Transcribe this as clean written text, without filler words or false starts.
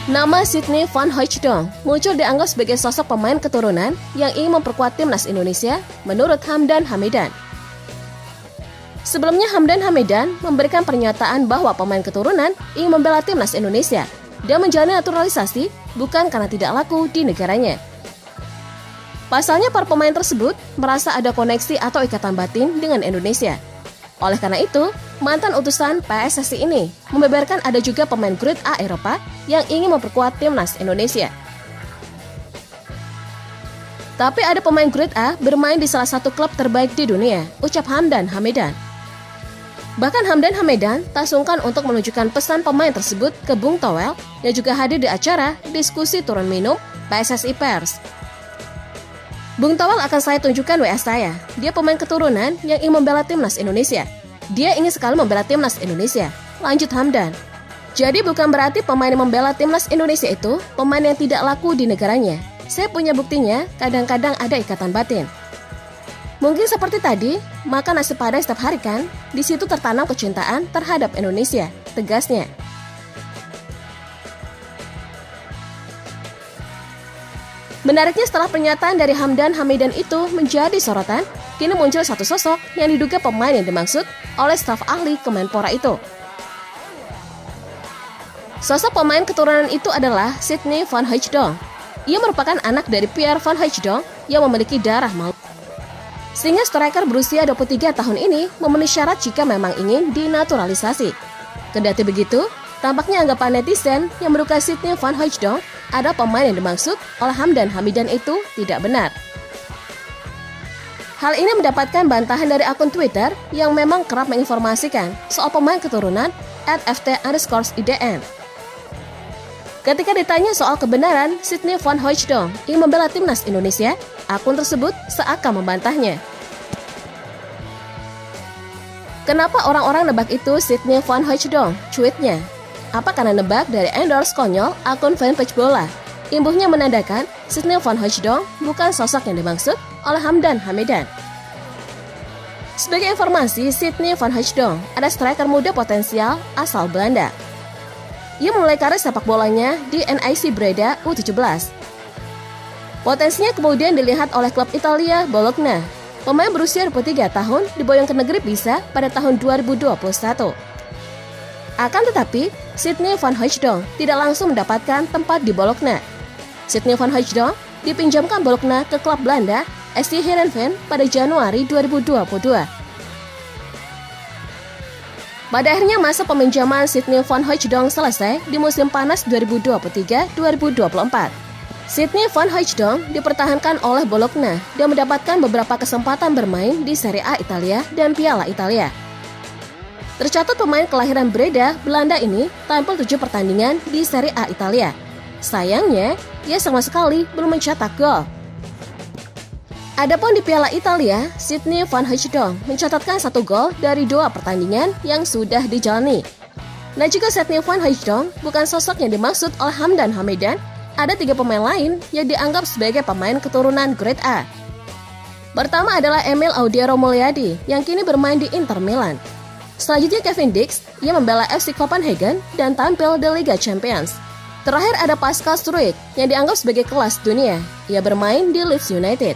Nama Sydney van Hooijdonk muncul dianggap sebagai sosok pemain keturunan yang ingin memperkuat timnas Indonesia menurut Hamdan Hamidan. Sebelumnya Hamdan Hamidan memberikan pernyataan bahwa pemain keturunan ingin membela timnas Indonesia dan menjalani naturalisasi bukan karena tidak laku di negaranya. Pasalnya para pemain tersebut merasa ada koneksi atau ikatan batin dengan Indonesia. Oleh karena itu, mantan utusan PSSI ini membeberkan ada juga pemain grade A Eropa yang ingin memperkuat timnas Indonesia. Tapi ada pemain grade A bermain di salah satu klub terbaik di dunia, ucap Hamdan Hamidan. Bahkan Hamdan Hamidan tak sungkan untuk menunjukkan pesan pemain tersebut ke Bung Toel yang juga hadir di acara diskusi turun minum PSSI Pers. Bung Toel akan saya tunjukkan WA saya. Dia pemain keturunan yang ingin membela timnas Indonesia. Dia ingin sekali membela timnas Indonesia. Lanjut Hamdan. Jadi bukan berarti pemain yang membela timnas Indonesia itu pemain yang tidak laku di negaranya. Saya punya buktinya, kadang-kadang ada ikatan batin. Mungkin seperti tadi, makan nasi padang setiap hari kan? Di situ tertanam kecintaan terhadap Indonesia, tegasnya. Menariknya setelah pernyataan dari Hamdan Hamidan itu menjadi sorotan, kini muncul satu sosok yang diduga pemain yang dimaksud oleh staf ahli Kemenpora itu. Sosok pemain keturunan itu adalah Sydney van Hooijdonk. Ia merupakan anak dari Pierre van Hooijdonk yang memiliki darah Maluku. Sehingga striker berusia 23 tahun ini memenuhi syarat jika memang ingin dinaturalisasi. Kendati begitu, tampaknya anggapan netizen yang menduga Sydney van Hooijdonk ada pemain yang dimaksud oleh Hamdan Hamidan itu tidak benar. Hal ini mendapatkan bantahan dari akun Twitter yang memang kerap menginformasikan soal pemain keturunan @ft_idn. Ketika ditanya soal kebenaran Sydney van Hooijdonk ingin membela timnas Indonesia, akun tersebut seakan membantahnya. Kenapa orang-orang nebak itu Sydney van Hooijdonk? Cuitnya. Apa karena nebak dari endorse konyol akun fanpage bola? Imbuhnya menandakan Sydney van Hooijdonk bukan sosok yang dimaksud oleh Hamdan Hamidan. Sebagai informasi, Sydney van Hooijdonk adalah striker muda potensial asal Belanda. Ia memulai karir sepak bolanya di NIC Breda U17. Potensinya kemudian dilihat oleh klub Italia Bologna. Pemain berusia 23 tahun diboyong ke negeri Pisa pada tahun 2021. Akan tetapi, Sydney van Hooijdonk tidak langsung mendapatkan tempat di Bologna. Sydney van Hooijdonk dipinjamkan Bologna ke klub Belanda SC Heerenveen pada Januari 2022. Pada akhirnya masa peminjaman Sydney van Hooijdonk selesai di musim panas 2023-2024. Sydney van Hooijdonk dipertahankan oleh Bologna dan mendapatkan beberapa kesempatan bermain di Serie A Italia dan Piala Italia. Tercatat pemain kelahiran Breda, Belanda ini tampil 7 pertandingan di Serie A Italia. Sayangnya, ia sama sekali belum mencetak gol. Adapun di Piala Italia, Sydney van Hooijdonk mencatatkan 1 gol dari 2 pertandingan yang sudah dijalani. Nah, jika Sydney van Hooijdonk bukan sosok yang dimaksud oleh Hamdan Hamidan, ada 3 pemain lain yang dianggap sebagai pemain keturunan grade A. Pertama adalah Emil Audiero Mulyadi yang kini bermain di Inter Milan. Selanjutnya Kevin Dix, ia membela FC Copenhagen dan tampil di Liga Champions. Terakhir ada Pascal Struijk yang dianggap sebagai kelas dunia, ia bermain di Leeds United.